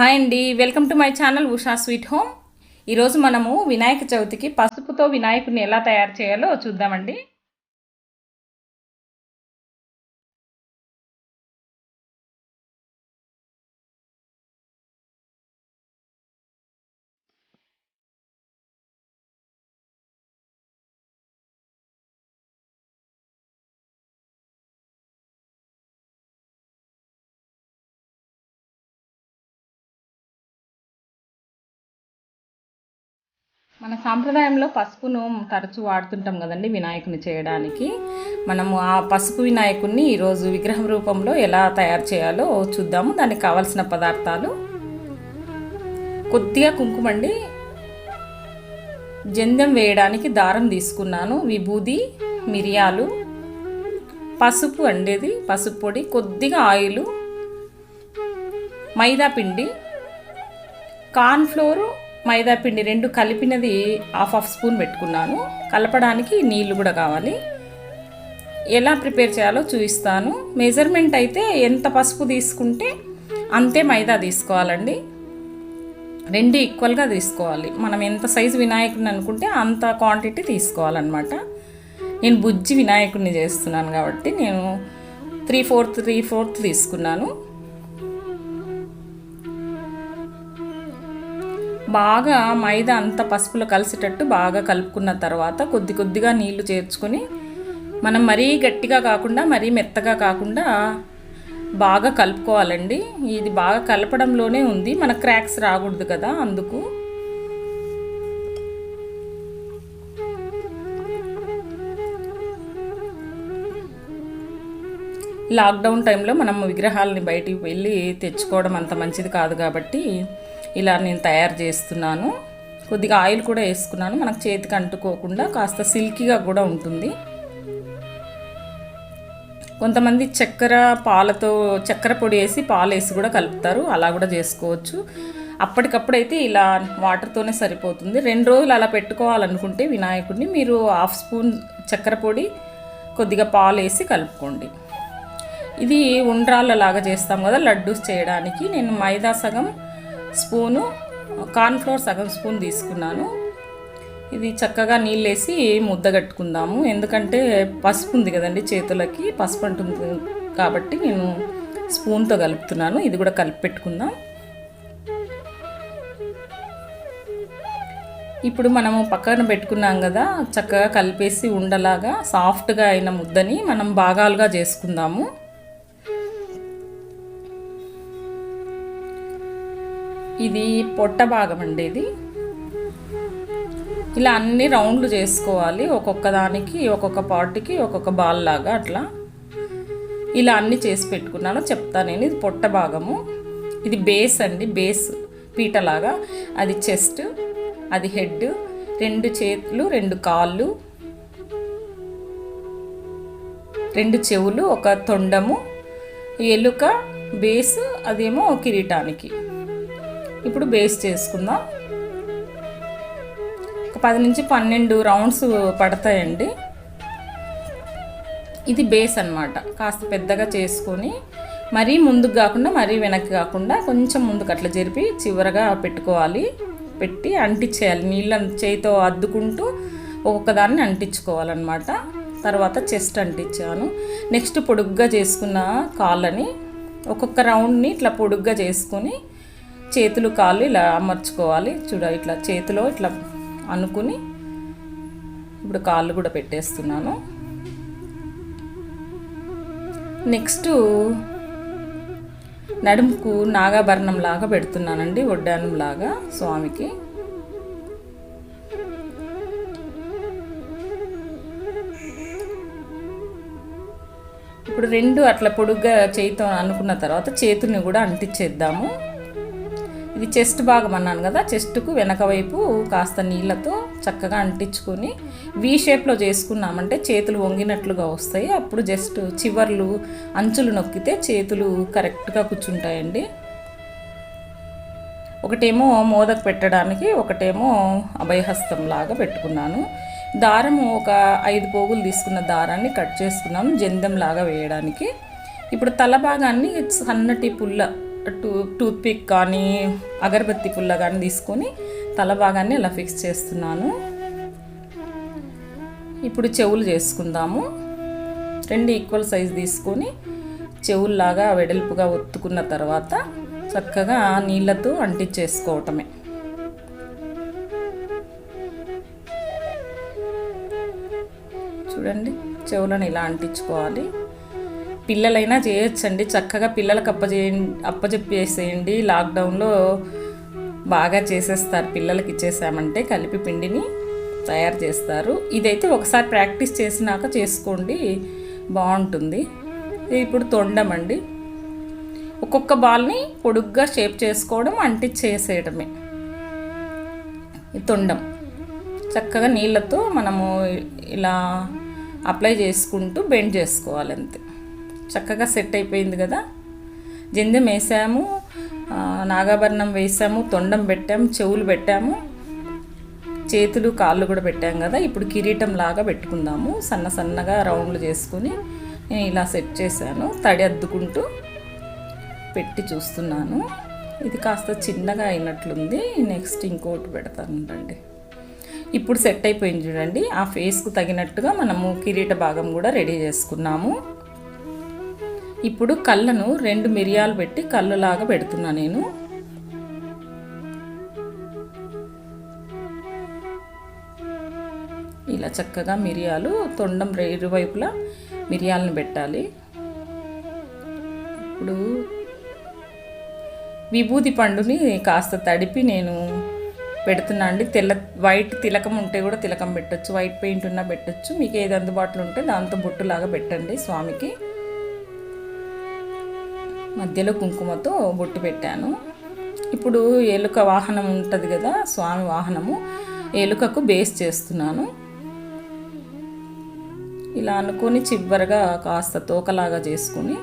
Hi అండి, welcome to my channel Usha sweet home. ఈరోజు మనము వినాయక చవితికి పసుపుతో వినాయకుడిని ఎలా తయారు చేయాలో చూద్దామండి. మన సాంప్రదాయంలో పసుపును తరచూ వాడుతుంటాం కదండి వినాయకుని చేయడానికి. మనము ఆ పసుపు వినాయకుడిని ఈరోజు విగ్రహం రూపంలో ఎలా తయారు చేయాలో చూద్దాము. దానికి కావాల్సిన పదార్థాలు: కొద్దిగా కుంకుమండి, జందెం వేయడానికి దారం తీసుకున్నాను, విభూది, మిరియాలు, పసుపు అండేది, పసుపు పొడి, కొద్దిగా ఆయిలు, మైదా పిండి, కార్న్ఫ్లోరు, మైదా పిండి రెండు కలిపినది హాఫ్ స్పూన్ పెట్టుకున్నాను. కలపడానికి నీళ్ళు కూడా కావాలి. ఎలా ప్రిపేర్ చేయాలో చూపిస్తాను. మెజర్మెంట్ అయితే ఎంత పసుపు తీసుకుంటే అంతే మైదా తీసుకోవాలండి. రెండు ఈక్వల్గా తీసుకోవాలి. మనం ఎంత సైజు వినాయకుడిని అనుకుంటే అంత క్వాంటిటీ తీసుకోవాలన్నమాట. నేను బుజ్జి వినాయకుడిని చేస్తున్నాను కాబట్టి నేను 3/4 తీసుకున్నాను. బాగా మైదా అంతా పసుపులో కలిసేటట్టు బాగా కలుపుకున్న తర్వాత కొద్ది కొద్దిగా నీళ్లు చేర్చుకొని, మనం మరీ గట్టిగా కాకుండా మరీ మెత్తగా కాకుండా బాగా కలుపుకోవాలండి. ఇది బాగా కలపడంలోనే ఉంది, మన క్రాక్స్ రాకూడదు కదా, అందుకు. లాక్డౌన్ టైంలో మనం విగ్రహాలని బయటికి వెళ్ళి తెచ్చుకోవడం అంత మంచిది కాదు కాబట్టి ఇలా నేను తయారు చేస్తున్నాను. కొద్దిగా ఆయిల్ కూడా వేసుకున్నాను, మనకు చేతికి అంటుకోకుండా కాస్త సిల్కీగా కూడా ఉంటుంది. కొంతమంది చక్కెర పొడి వేసి పాలు వేసి కూడా కలుపుతారు, అలా కూడా చేసుకోవచ్చు. అప్పటికప్పుడైతే ఇలా వాటర్తోనే సరిపోతుంది. 2 రోజులు అలా పెట్టుకోవాలనుకుంటే వినాయకుడిని మీరు 1/2 స్పూన్ చక్కెర పొడి, కొద్దిగా పాలు వేసి కలుపుకోండి. ఇది ఉండ్రాళ్ళలాగా చేస్తాం కదా లడ్డూస్ చేయడానికి. నేను మైదా సగం స్పూను, కార్న్ఫ్లోర్ సగం స్పూన్ తీసుకున్నాను. ఇది చక్కగా నీళ్ళు వేసి ముద్ద కట్టుకుందాము. ఎందుకంటే పసుపు ఉంది కదండి, చేతులకి పసుపు అంటుంది కాబట్టి నేను స్పూన్తో కలుపుతున్నాను. ఇది కూడా కలిపి పెట్టుకుందాం. ఇప్పుడు మనము పక్కన పెట్టుకున్నాం కదా, చక్కగా కలిపేసి ఉండలాగా సాఫ్ట్గా అయిన ముద్దని మనం భాగాలుగా చేసుకుందాము. ఇది పొట్ట భాగం అండి. ఇది ఇలా అన్ని రౌండ్లు చేసుకోవాలి. ఒక్కొక్క దానికి ఒక్కొక్క పార్ట్కి ఒక్కొక్క బాల్ లాగా అట్లా ఇలా అన్ని చేసి పెట్టుకున్నాను. చెప్తాను నేను. ఇది పొట్ట భాగము, ఇది బేస్ అండి, బేస్ పీటలాగా. అది చెస్ట్, అది హెడ్, 2 చేతులు, 2 కాళ్ళు, 2 చెవులు, ఒక తొండము, ఎలుక బేస్, అదేమో కిరీటానికి. ఇప్పుడు బేస్ చేసుకుందాం. ఒక 10 నుంచి 12 రౌండ్స్ పడతాయండి. ఇది బేస్ అన్నమాట. కాస్త పెద్దగా చేసుకొని మరీ ముందుకు కాకుండా మరీ వెనక్కి కాకుండా కొంచెం ముందుకు అట్లా జరిపి చివరగా పెట్టుకోవాలి. పెట్టి అంటించేయాలి. నీళ్ళని చేతితో అద్దుకుంటూ ఒక్కొక్క దాన్ని అంటించుకోవాలన్నమాట. తర్వాత చెస్ట్ అంటించాను. నెక్స్ట్ పొడుగ్గా చేసుకున్న కాళ్ళని ఒక్కొక్క రౌండ్ని ఇట్లా పొడుగ్గా చేసుకొని చేతులు కాళ్ళు ఇలా అమర్చుకోవాలి. ఇట్లా చేతిలో ఇట్లా అనుకుని ఇప్పుడు కాళ్ళు కూడా పెట్టేస్తున్నాను. నెక్స్ట్ నడుముకు నాగాభరణం లాగా పెడుతున్నానండి, వడ్డానం లాగా స్వామికి. ఇప్పుడు 2 అట్లా పొడుగ్గా చేతితో అనుకున్న తర్వాత చేతుల్ని కూడా అంటించేద్దాము. ఇది చెస్ట్ భాగం అన్నాను కదా, చెస్ట్కు వెనక వైపు కాస్త నీళ్ళతో చక్కగా అంటించుకొని వీ షేప్లో చేసుకున్నామంటే చేతులు వంగినట్లుగా వస్తాయి. అప్పుడు జస్ట్ చివర్లు అంచులు నొక్కితే చేతులు కరెక్ట్గా కూర్చుంటాయండి. ఒకటేమో మోదకు పెట్టడానికి, ఒకటేమో అభయహస్తం లాగా పెట్టుకున్నాను. దారము ఒక 5 పోగులు తీసుకున్న దారాన్ని కట్ చేసుకున్నాను జందెం లాగా వేయడానికి. ఇప్పుడు తల భాగాన్ని సన్నటి పుల్ల టూత్ పిక్ కానీ అగరబత్తి పుల్ల కానీ తీసుకొని తల భాగాన్ని అలా ఫిక్స్ చేస్తున్నాను. ఇప్పుడు చెవులు చేసుకుందాము. 2 ఈక్వల్ సైజ్ తీసుకొని చెవుల్లాగా వెడల్పుగా ఒత్తుకున్న తర్వాత చక్కగా నీళ్ళతో అంటించేసుకోవటమే. చూడండి, చెవులను ఇలా అంటించుకోవాలి. పిల్లలైనా చేయొచ్చండి, చక్కగా పిల్లలకు అప్పచెప్పేసేయండి. లాక్డౌన్లో బాగా చేసేస్తారు, పిల్లలకి ఇచ్చేసామంటే కలిపి పిండిని తయారు చేస్తారు. ఇదైతే ఒకసారి ప్రాక్టీస్ చేసినాక చేసుకోండి, బాగుంటుంది. ఇప్పుడు తొండం అండి. ఒక్కొక్క బాల్ని పొడుగ్గా షేప్ చేసుకోవడం, అంటించేసేయడమే ఈ తొండం. చక్కగా నీళ్ళతో మనము ఇలా అప్లై చేసుకుంటూ బెండ్ చేసుకోవాలి, అంతే. చక్కగా సెట్ అయిపోయింది కదా. జందెం వేసాము, నాగాభరణం వేసాము, తొండం పెట్టాము, చెవులు పెట్టాము, చేతులు కాళ్ళు కూడా పెట్టాం కదా. ఇప్పుడు కిరీటం లాగా పెట్టుకుందాము. సన్నగా రౌండ్లు చేసుకుని నేను ఇలా సెట్ చేశాను. తడి అద్దుకుంటూ పెట్టి చూస్తున్నాను. ఇది కాస్త చిన్నగా అయినట్లుంది. నెక్స్ట్ ఇంకోటి పెడతానండి. ఇప్పుడు సెట్ అయిపోయింది చూడండి. ఆ ఫేస్కు తగినట్టుగా మనము కిరీట భాగం కూడా రెడీ చేసుకున్నాము. ఇప్పుడు కళ్ళను 2 మిరియాలు పెట్టి కళ్ళులాగా పెడుతున్నా నేను. ఇలా చక్కగా మిరియాలు, తొండం ఇరువైపులా మిరియాలను పెట్టాలి. ఇప్పుడు విభూతి పండుని కాస్త తడిపి నేను పెడుతున్నా అండి. వైట్ తిలకం ఉంటే కూడా తిలకం పెట్టచ్చు, వైట్ పెయింట్ ఉన్నా పెట్టచ్చు. మీకు ఏది అందుబాటులో ఉంటే దాంతో బొట్టులాగా పెట్టండి. స్వామికి మధ్యలో కుంకుమతో బొట్టు పెట్టాను. ఇప్పుడు ఎలుక వాహనం ఉంటుంది కదా, స్వామి వాహనము, ఎలుకకు బేస్ చేస్తున్నాను. ఇలా అనుకొని చివరగా కాస్త తోకలాగా చేసుకుని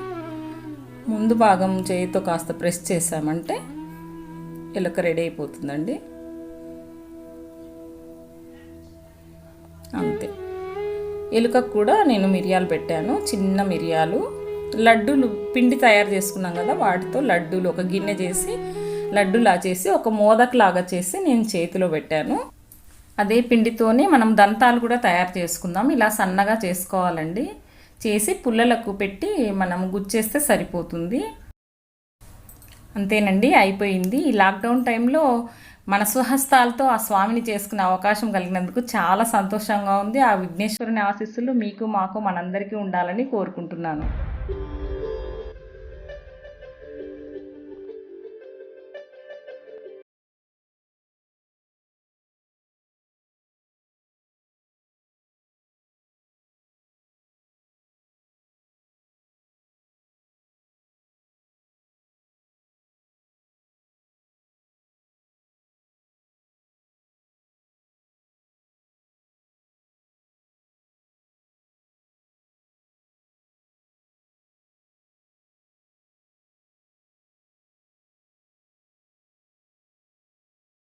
ముందు భాగం చేయితో కాస్త ప్రెస్ చేసామంటే ఎలుక రెడీ అయిపోతుందండి. అంతే. ఎలుకకు కూడా నేను మిరియాలు పెట్టాను, చిన్న మిరియాలు. లడ్డూలు పిండి తయారు చేసుకున్నాం కదా, వాటితో లడ్డూలు ఒక గిన్నె చేసి లడ్డూలా చేసి ఒక మోదకులాగా చేసి నేను చేతిలో పెట్టాను. అదే పిండితోనే మనం దంతాలు కూడా తయారు చేసుకుందాం. ఇలా సన్నగా చేసుకోవాలండి. చేసి పుల్లలకు పెట్టి మనం గుచ్చేస్తే సరిపోతుంది. అంతేనండి, అయిపోయింది. ఈ లాక్డౌన్ టైంలో మన స్వహస్తాలతో ఆ స్వామిని చేసుకునే అవకాశం కలిగినందుకు చాలా సంతోషంగా ఉంది. ఆ విఘ్నేశ్వరుని ఆశీస్సులు మీకు మాకు మనందరికీ ఉండాలని కోరుకుంటున్నాను.